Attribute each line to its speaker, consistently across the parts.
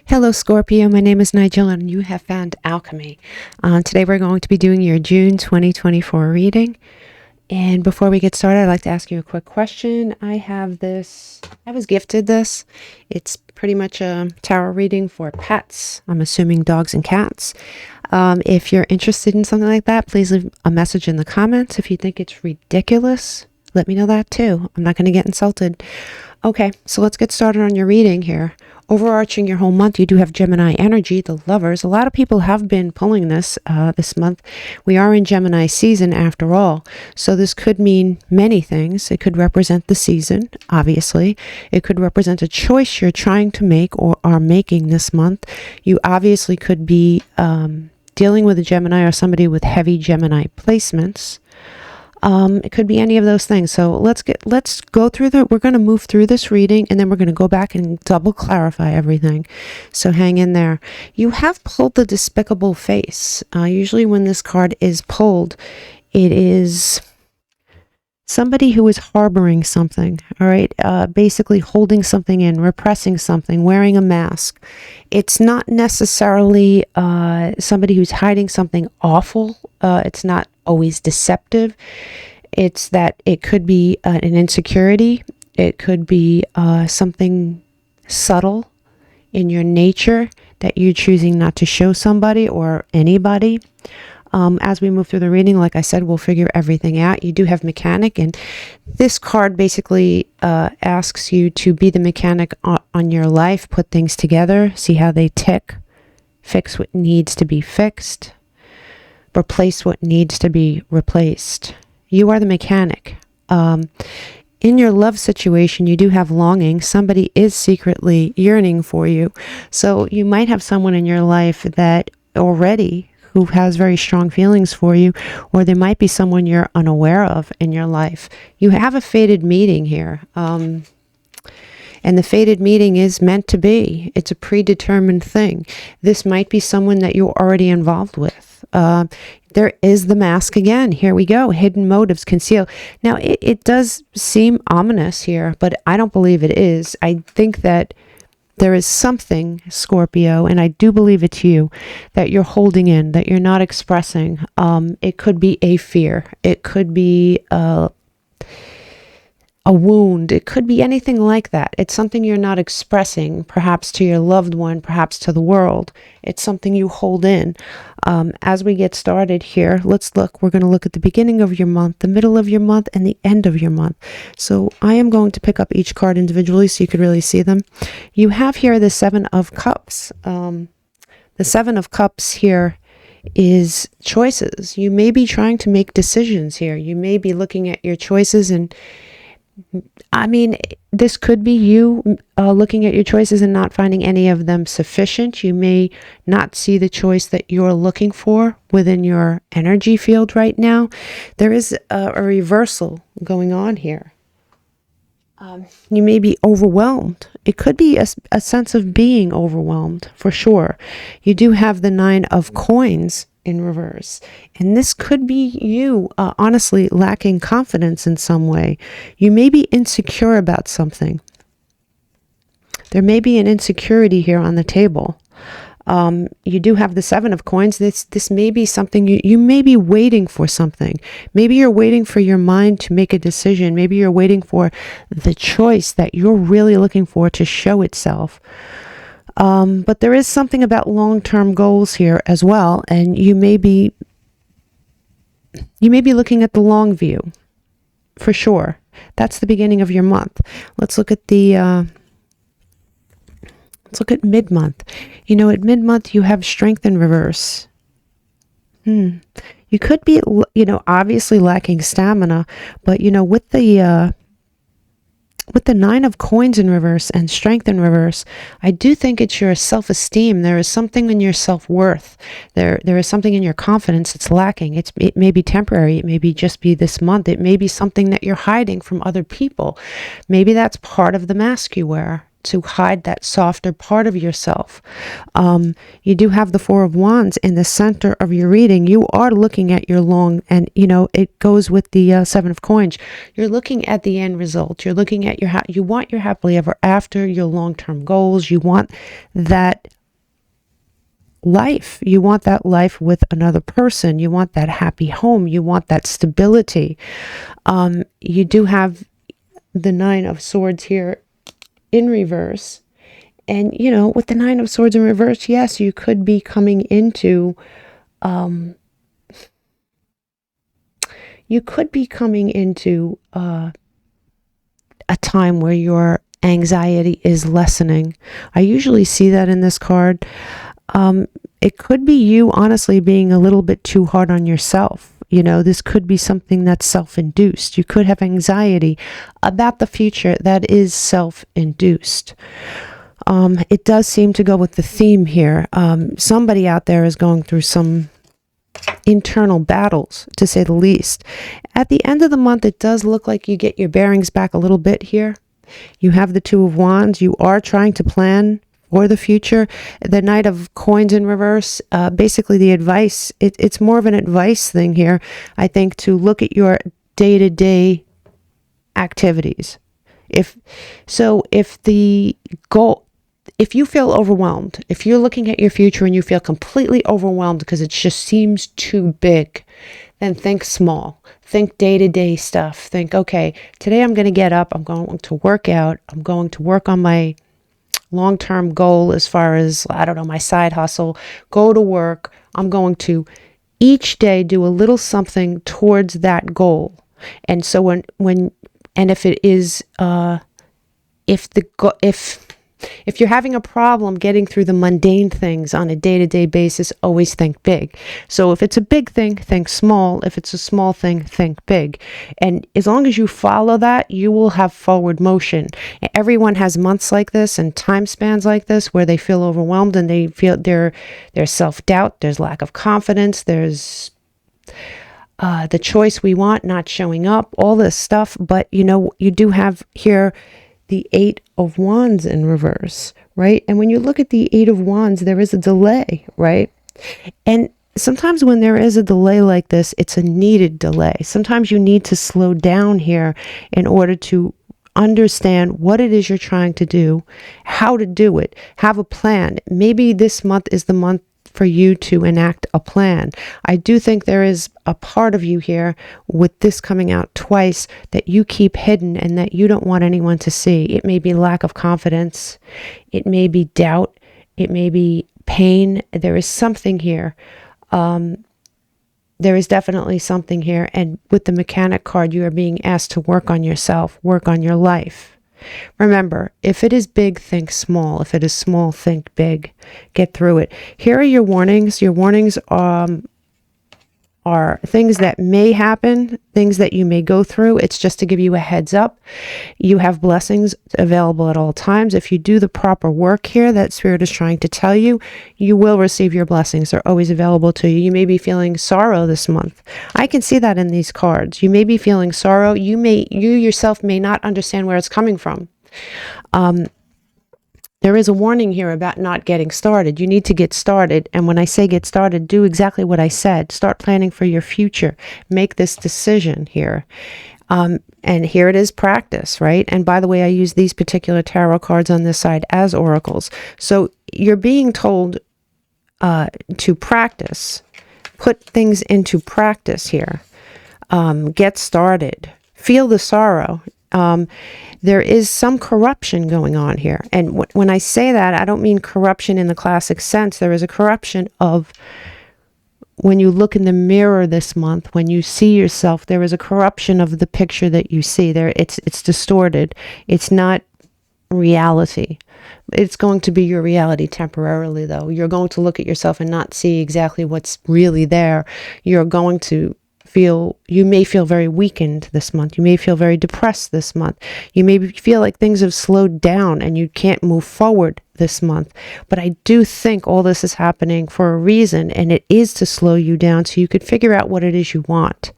Speaker 1: Hello Scorpio, my name is Nigel and you have found Alchemy. Today we're going to be doing your June 2024 reading. And before we get started, I'd like to ask you a quick question. I was gifted this. It's pretty much a tarot reading for pets. I'm assuming dogs and cats. If you're interested in something like that, please leave a message in the comments. If you think it's ridiculous, let me know that too. I'm not going to get insulted. Okay, so let's get started on your reading here. Overarching your whole month, you do have Gemini energy, the lovers. A lot of people have been pulling this month. We are in Gemini season after all. So this could mean many things. It could represent the season, obviously. It could represent a choice you're trying to make or are making this month. You obviously could be dealing with a Gemini or somebody with heavy Gemini placements. It could be any of those things. So let's go through we're going to move through this reading and then we're going to go back and double clarify everything. So hang in there. You have pulled the Despicable Face. Usually when this card is pulled, it is somebody who is harboring something, all right? Basically holding something in, repressing something, wearing a mask. It's not necessarily somebody who's hiding something awful. It's not always deceptive. It's that it could be an insecurity. It could be something subtle in your nature that you're choosing not to show somebody or anybody. As we move through the reading, like I said, we'll figure everything out. You do have mechanic, and this card basically asks you to be the mechanic on your life, put things together, see how they tick, fix what needs to be fixed, replace what needs to be replaced. You are the mechanic. In your love situation, you do have longing. Somebody is secretly yearning for you. So you might have someone in your life that already who has very strong feelings for you, or there might be someone you're unaware of in your life. You have a fated meeting here. And the fated meeting is meant to be. It's a predetermined thing. This might be someone that you're already involved with. There is the mask again. Here we go. Hidden motives concealed. Now, it does seem ominous here, but I don't believe it is. I think that there is something, Scorpio, and I do believe it's you, that you're holding in, that you're not expressing. It could be a fear. It could be a wound. It could be anything like that. It's something you're not expressing, perhaps to your loved one, perhaps to the world. It's something you hold in. As we get started here, let's look. We're going to look at the beginning of your month, the middle of your month, and the end of your month. So I am going to pick up each card individually so you could really see them. You have here the Seven of Cups. The Seven of Cups here is choices. You may be trying to make decisions here. You may be looking at your choices, and I mean, this could be you looking at your choices and not finding any of them sufficient. You may not see the choice that you're looking for within your energy field right now. There is a reversal going on here. You may be overwhelmed. It could be a sense of being overwhelmed, for sure. You do have the Nine of Coins in reverse, and this could be you honestly lacking confidence in some way. You may be insecure about something. There may be an insecurity here on the table. You do have the Seven of Coins. This may be something you may be waiting for something. Maybe you're waiting for your mind to make a decision. Maybe you're waiting for the choice that you're really looking for to show itself. But there is something about long-term goals here as well, and you may be looking at the long view, for sure. That's the beginning of your month. Let's look at mid-month. You know, at mid-month you have Strength in reverse. You could be, obviously lacking stamina, but with the Nine of Coins in reverse and Strength in reverse, I do think it's your self-esteem. There is something in your self-worth. There is something in your confidence that's lacking. It may be temporary. It may just be this month. It may be something that you're hiding from other people. Maybe that's part of the mask you wear, to hide that softer part of yourself. You do have the Four of Wands in the center of your reading. You are looking at your long, and it goes with the Seven of Coins. You're looking at the end result. You're looking at you want your happily ever after, your long-term goals. You want that life. You want that life with another person. You want that happy home. You want that stability. You do have the Nine of Swords here in reverse. And, you know, with the Nine of Swords in reverse, yes, you could be coming into, a time where your anxiety is lessening. I usually see that in this card. It could be you honestly being a little bit too hard on yourself. You know, this could be something that's self-induced. You could have anxiety about the future that is self-induced. It does seem to go with the theme here. Somebody out there is going through some internal battles, to say the least. At the end of the month, it does look like you get your bearings back a little bit here. You have the Two of Wands. You are trying to plan for the future. The Knight of Coins in reverse, basically the advice, it's more of an advice thing here, I think, to look at your day-to-day activities. If you feel overwhelmed, if you're looking at your future and you feel completely overwhelmed because it just seems too big, then think small. Think day-to-day stuff. Think, okay, today I'm going to get up, I'm going to work out, I'm going to work on my long-term goal as far as, I don't know, my side hustle, go to work. I'm going to each day do a little something towards that goal. And so if it is, if you're having a problem getting through the mundane things on a day-to-day basis, always think big. So if it's a big thing, think small. If it's a small thing, think big. And as long as you follow that, you will have forward motion. Everyone has months like this and time spans like this where they feel overwhelmed and they feel there's self-doubt, there's lack of confidence, there's the choice we want not showing up, all this stuff. But, you know, you do have here the Eight of Wands in reverse, right? And when you look at the Eight of Wands, there is a delay, right? And sometimes when there is a delay like this, it's a needed delay. Sometimes you need to slow down here in order to understand what it is you're trying to do, how to do it, have a plan. Maybe this month is the month for you to enact a plan. I do think there is a part of you here with this coming out twice that you keep hidden and that you don't want anyone to see. It may be lack of confidence. It may be doubt. It may be pain. There is something here. There is definitely something here. And with the Mechanic card, you are being asked to work on yourself, work on your life. Remember, if it is big, think small. If it is small, think big. Get through it. Here are your warnings. Your warnings are things that may happen, things that you may go through. It's just to give you a heads up. You have blessings available at all times. If you do the proper work here that Spirit is trying to tell you, you will receive your blessings. They're always available to you. You may be feeling sorrow this month. I can see that in these cards. You may be feeling sorrow. You yourself may not understand where it's coming from. There is a warning here about not getting started. You need to get started. And when I say get started, do exactly what I said. Start planning for your future. Make this decision here. And here it is, practice, right? And by the way, I use these particular tarot cards on this side as oracles. So you're being told to practice. Put things into practice here. Get started. Feel the sorrow. There is some corruption going on here. And when I say that, I don't mean corruption in the classic sense. There is a corruption of when you look in the mirror this month, when you see yourself, there is a corruption of the picture that you see there. It's distorted. It's not reality. It's going to be your reality temporarily, though. You're going to look at yourself and not see exactly what's really there. You're going to you may feel very weakened this month. You may feel very depressed this month. You may feel like things have slowed down and you can't move forward this month. But I do think all this is happening for a reason, and it is to slow you down so you could figure out what it is you want.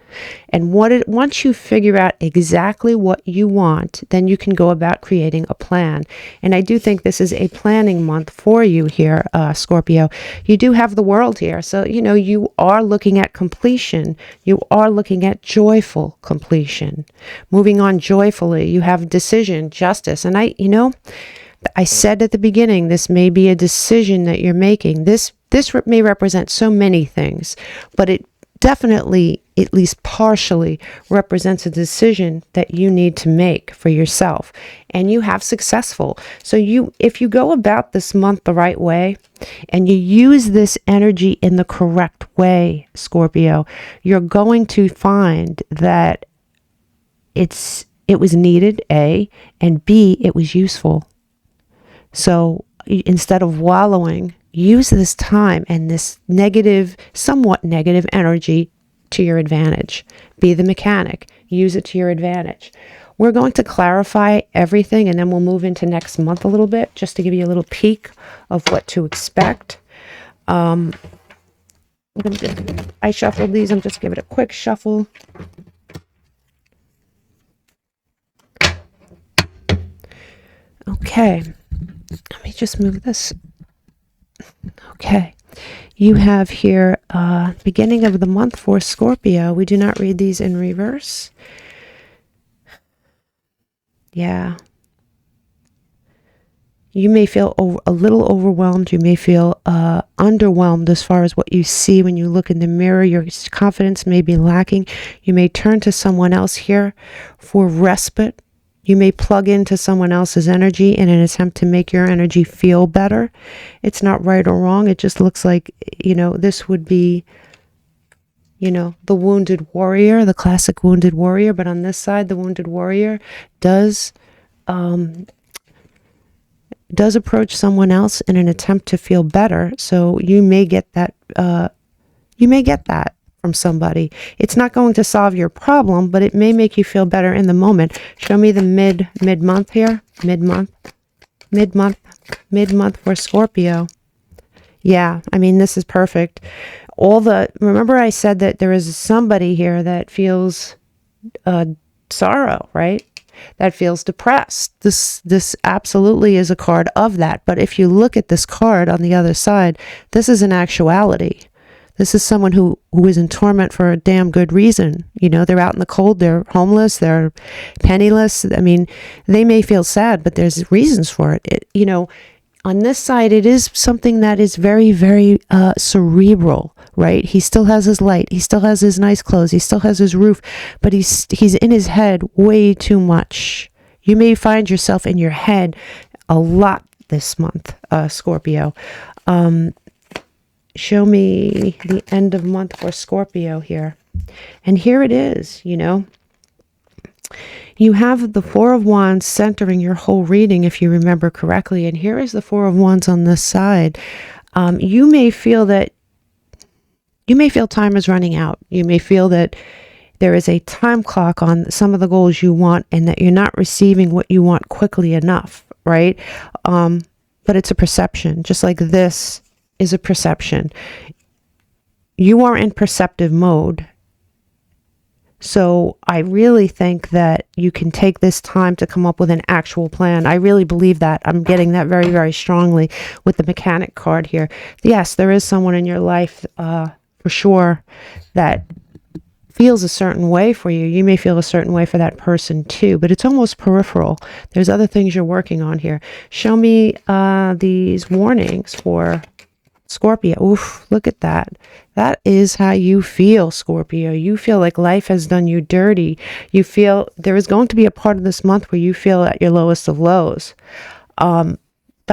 Speaker 1: And once you figure out exactly what you want, then you can go about creating a plan. And I do think this is a planning month for you here, Scorpio. You do have the World here. So, you know, you are looking at completion. You are looking at joyful completion. Moving on joyfully. You have decision, justice. And I said at the beginning, this may be a decision that you're making. This This may represent so many things, but it definitely, at least partially, represents a decision that you need to make for yourself, and you have successful. So if you go about this month the right way and you use this energy in the correct way, Scorpio, you're going to find that it was needed, A, and B, it was useful. So instead of wallowing, use this time and this negative, somewhat negative energy to your advantage. Be the mechanic. Use it to your advantage. We're going to clarify everything, and then we'll move into next month a little bit, just to give you a little peek of what to expect. I shuffled these. I'm just giving it a quick shuffle. Okay. Let me just move this. Okay. You have here beginning of the month for Scorpio. We do not read these in reverse. Yeah. You may feel a little overwhelmed. You may feel underwhelmed as far as what you see when you look in the mirror. Your confidence may be lacking. You may turn to someone else here for respite. You may plug into someone else's energy in an attempt to make your energy feel better. It's not right or wrong. It just looks like, this would be, the wounded warrior, the classic wounded warrior. But on this side, the wounded warrior does approach someone else in an attempt to feel better. So you may get that. From somebody. It's not going to solve your problem, but it may make you feel better in the moment. Show me the mid-month here. Mid-month for Scorpio. Yeah, I mean, this is perfect. Remember I said that there is somebody here that feels sorrow, right? That feels depressed. This absolutely is a card of that. But if you look at this card on the other side, this is an actuality. This is someone who is in torment for a damn good reason. They're out in the cold, they're homeless, they're penniless. I mean, they may feel sad, but there's reasons for it. On this side, it is something that is very, very cerebral, right? He still has his light. He still has his nice clothes. He still has his roof, but he's in his head way too much. You may find yourself in your head a lot this month, Scorpio. Show me the end of month for Scorpio here. And here it is, You have the Four of Wands centering your whole reading, if you remember correctly. And here is the Four of Wands on this side. You may feel time is running out. You may feel that there is a time clock on some of the goals you want, and that you're not receiving what you want quickly enough, right? But it's a perception, just like this is a perception. You are in perceptive mode. So I really think that you can take this time to come up with an actual plan. I really believe that. I'm getting that very, very strongly with the mechanic card here. Yes, there is someone in your life for sure that feels a certain way for you. You may feel a certain way for that person too, but it's almost peripheral. There's other things you're working on here. Show me these warnings for Scorpio. Oof, look at that. That is how you feel, Scorpio. You feel like life has done you dirty. You feel there is going to be a part of this month where you feel at your lowest of lows. But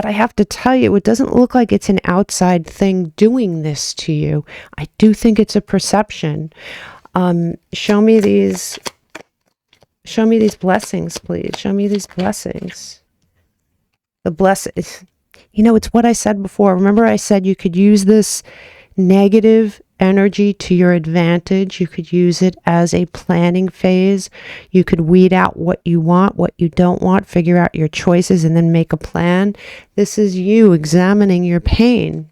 Speaker 1: I have to tell you, it doesn't look like it's an outside thing doing this to you. I do think it's a perception. Show me these blessings, please. Show me these blessings. The blessings. It's what I said before. Remember I said you could use this negative energy to your advantage. You could use it as a planning phase. You could weed out what you want, what you don't want, figure out your choices, and then make a plan. This is you examining your pain.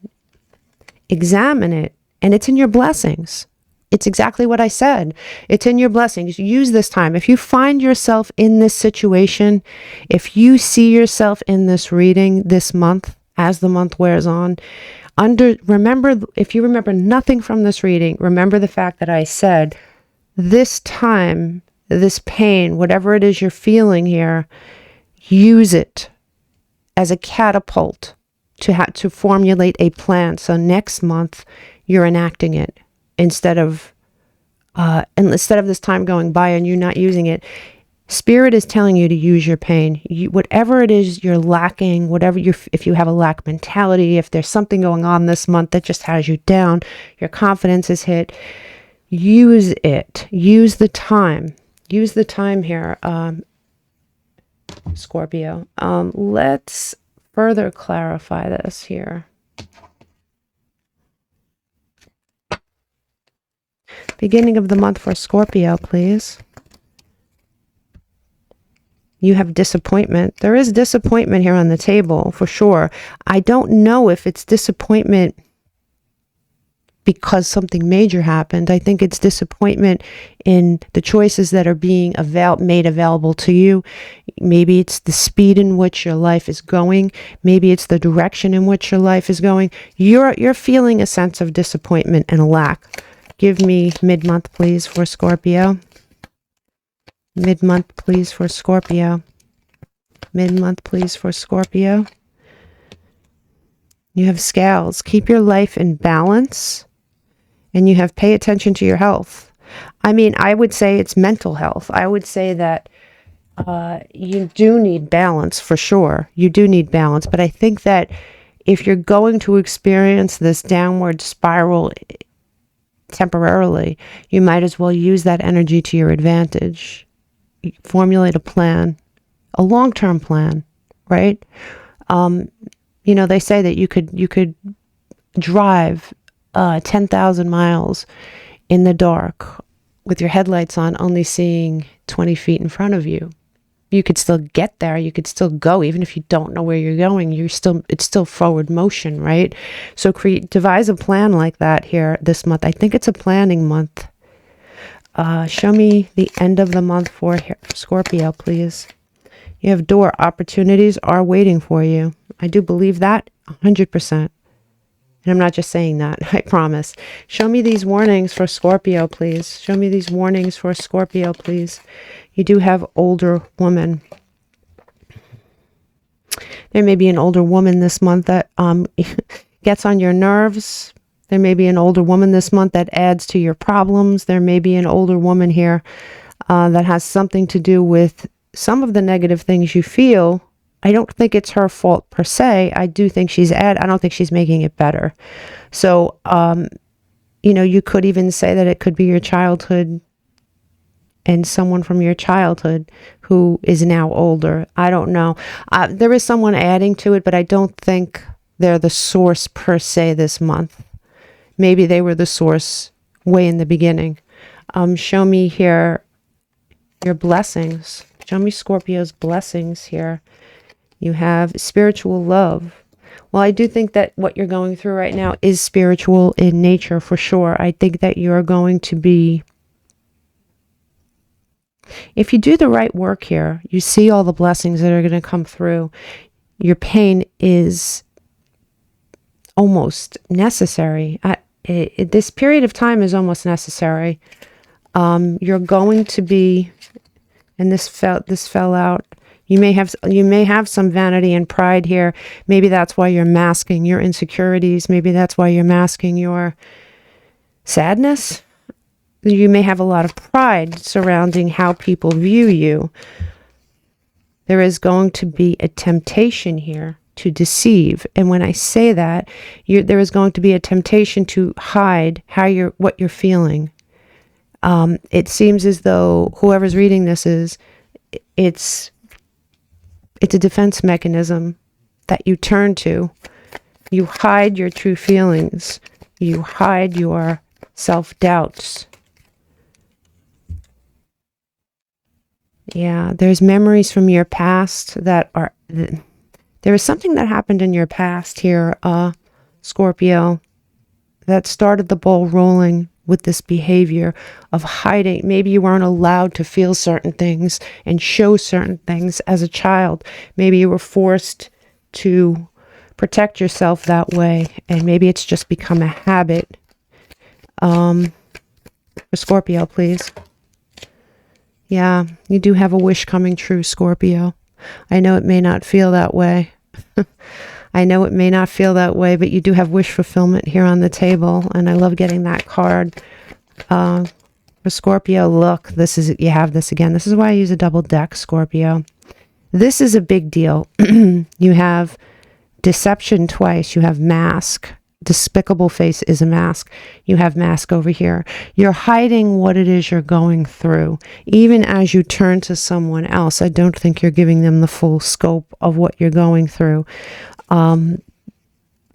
Speaker 1: Examine it, and it's in your blessings. It's exactly what I said. It's in your blessings. Use this time. If you find yourself in this situation, if you see yourself in this reading this month, as the month wears on, if you remember nothing from this reading, remember the fact that I said this time, this pain, whatever it is you're feeling here, use it as a catapult to formulate a plan. So next month you're enacting it instead of this time going by and you not using it. Spirit is telling you to use your pain. Whatever it is you're lacking, if you have a lack mentality, if there's something going on this month that just has you down, your confidence is hit, use it. Use the time. Use the time here, Scorpio. Let's further clarify this here. Beginning of the month for Scorpio, please. You have disappointment. There is disappointment here on the table, for sure. I don't know if it's disappointment because something major happened. I think it's disappointment in the choices that are being made available to you. Maybe it's the speed in which your life is going. Maybe it's the direction in which your life is going. You're feeling a sense of disappointment and a lack. Give me mid-month, please, for Scorpio. Mid-month, please, for Scorpio. Mid-month, please, for Scorpio. You have scales. Keep your life in balance. And you have pay attention to your health. I mean, I would say it's mental health. I would say that you do need balance, for sure. You do need balance. But I think that if you're going to experience this downward spiral temporarily, you might as well use that energy to your advantage. Formulate a plan, a long-term plan, right? They say that you could drive 10,000 miles in the dark with your headlights on, only seeing 20 feet in front of you. You could still get there. You could still go, even if you don't know where you're going. It's still forward motion, right? So devise a plan like that here this month. I think it's a planning month. Show me the end of the month for Scorpio, please. You have door. Opportunities are waiting for you. I do believe that 100%. And I'm not just saying that, I promise. Show me these warnings for Scorpio, please. Show me these warnings for Scorpio, please. You do have older woman. There may be an older woman this month that gets on your nerves. There may be an older woman this month that adds to your problems. There may be an older woman here that has something to do with some of the negative things you feel. I don't think it's her fault per se. I do think I don't think she's making it better. So, you could even say that it could be your childhood and someone from your childhood who is now older. I don't know. There is someone adding to it, but I don't think they're the source per se this month. Maybe they were the source way in the beginning. Show me here your blessings. Show me Scorpio's blessings here. You have spiritual love. Well, I do think that what you're going through right now is spiritual in nature, for sure. I think that you're going to be, if you do the right work here, you see all the blessings that are going to come through. Your pain is almost necessary. This period of time is almost necessary. You're going to be, and this fell out. You may have some vanity and pride here. Maybe that's why you're masking your insecurities. Maybe that's why you're masking your sadness. You may have a lot of pride surrounding how people view you. There is going to be a temptation here to deceive. And when I say that, there is going to be a temptation to hide what you're feeling. It seems as though whoever's reading this it's a defense mechanism that you turn to. You hide your true feelings. You hide your self-doubts. Yeah, there's memories from your past that are... There is something that happened in your past here, Scorpio, that started the ball rolling with this behavior of hiding. Maybe you weren't allowed to feel certain things and show certain things as a child. Maybe you were forced to protect yourself that way, and maybe it's just become a habit. For Scorpio, please. Yeah, you do have a wish coming true, Scorpio. I know it may not feel that way. I know it may not feel that way, but you do have wish fulfillment here on the table. And I love getting that card. For Scorpio, look, this is, you have this again. This is why I use a double deck, Scorpio. This is a big deal. You have deception twice. You have mask. Despicable face is a mask. You have mask over here. You're hiding what it is you're going through. Even as you turn to someone else, I don't think you're giving them the full scope of what you're going through.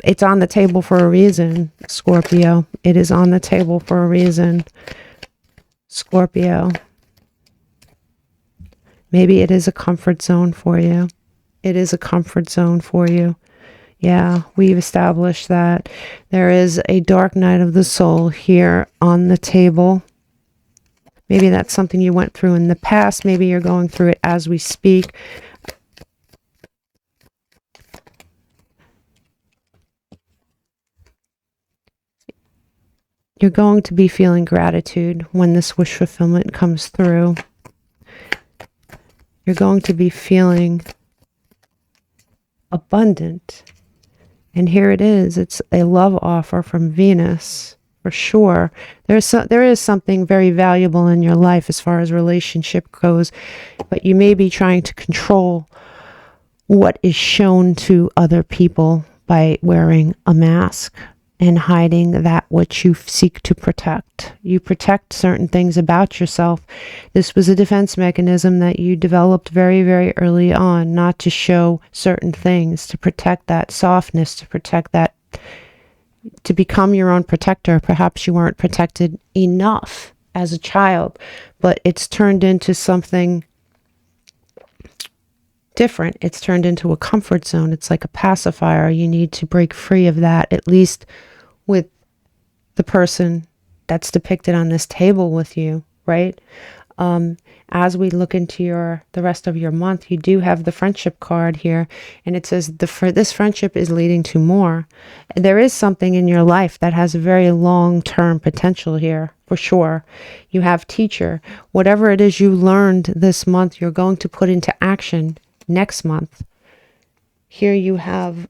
Speaker 1: It's on the table for a reason, Scorpio. It is on the table for a reason, Scorpio. Maybe it is a comfort zone for you. It is a comfort zone for you. Yeah, we've established that. There is a dark night of the soul here on the table. Maybe that's something you went through in the past. Maybe you're going through it as we speak. You're going to be feeling gratitude when this wish fulfillment comes through. You're going to be feeling abundant. And here it is. It's a love offer from Venus, for sure. There is something very valuable in your life as far as relationship goes, but you may be trying to control what is shown to other people by wearing a mask and hiding that which you seek to protect. You protect certain things about yourself. This was a defense mechanism that you developed very, very early on, not to show certain things, to protect that softness, to protect that, to become your own protector. Perhaps you weren't protected enough as a child, but it's turned into something different. It's turned into a comfort zone. It's like a pacifier. You need to break free of that, at least with the person that's depicted on this table with you, right? As we look into the rest of your month, you do have the friendship card here, and it says this friendship is leading to more. There is something in your life that has a very long-term potential here, for sure. You have teacher. Whatever it is you learned this month, you're going to put into action next month. Here you have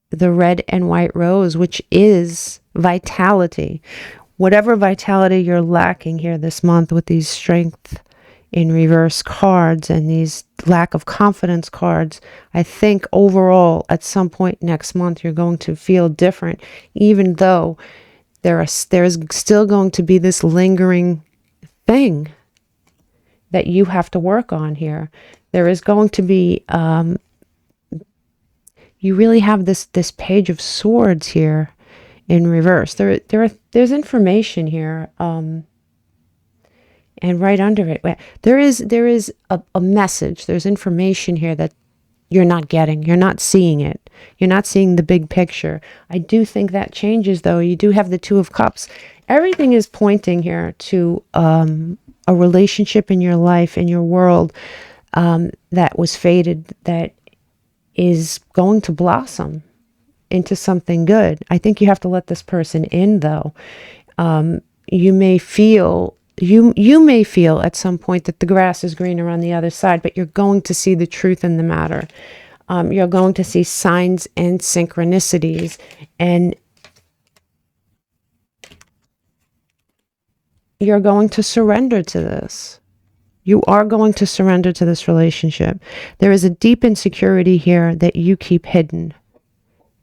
Speaker 1: the red and white rose, which is vitality. Whatever vitality you're lacking here this month with these strength in reverse cards and these lack of confidence cards, I think overall at some point next month you're going to feel different, even though there's still going to be this lingering thing that you have to work on here. There is going to be you really have this Page of Swords here in reverse. There's information here, and right under it, there is a message. There's information here that you're not getting. You're not seeing it. You're not seeing the big picture. I do think that changes, though. You do have the Two of Cups. Everything is pointing here to a relationship in your life, in your world, that was fated, that is going to blossom into something good. I think you have to let this person in, though. You may feel at some point that the grass is greener on the other side, but you're going to see the truth in the matter. You're going to see signs and synchronicities, and you're going to surrender to this. You are going to surrender to this relationship. There is a deep insecurity here that you keep hidden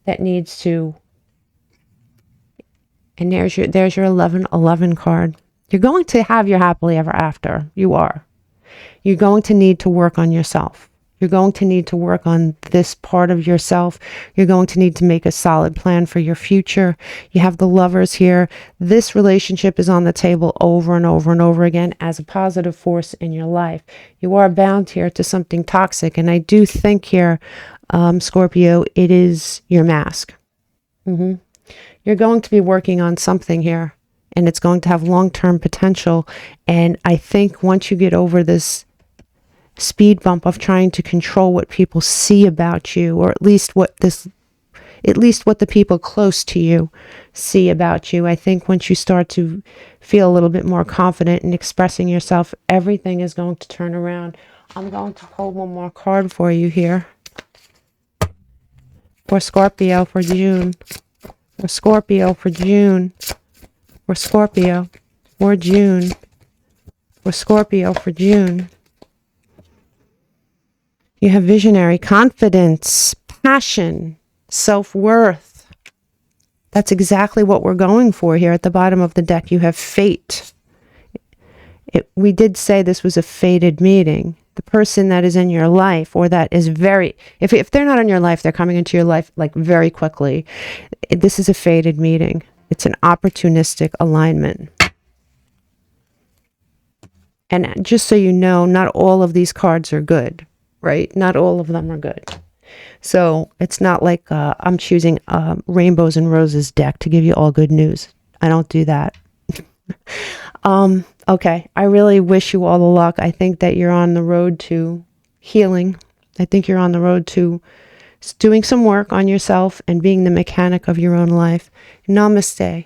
Speaker 1: that needs to, and there's your 1111 card. You're going to have your happily ever after. You are. You're going to need to work on yourself. You're going to need to work on this part of yourself. You're going to need to make a solid plan for your future. You have the Lovers here. This relationship is on the table over and over and over again as a positive force in your life. You are bound here to something toxic. And I do think here, Scorpio, it is your mask. You're going to be working on something here, and it's going to have long-term potential. And I think once you get over this speed bump of trying to control what people see about you, or at least what the people close to you see about you, I think once you start to feel a little bit more confident in expressing yourself, everything is going to turn around. I'm going to pull one more card for you here. for Scorpio for June. For Scorpio for June. For Scorpio for June. For Scorpio for June. You have visionary, confidence, passion, self-worth. That's exactly what we're going for here. At the bottom of the deck, you have fate. We did say this was a fated meeting. The person that is in your life, or that is very, if they're not in your life, they're coming into your life like very quickly. This is a fated meeting. It's an opportunistic alignment. And just so you know, not all of these cards are good, right? Not all of them are good. So it's not like I'm choosing Rainbows and Roses deck to give you all good news. I don't do that. Okay, I really wish you all the luck. I think that you're on the road to healing. I think you're on the road to doing some work on yourself and being the mechanic of your own life. Namaste.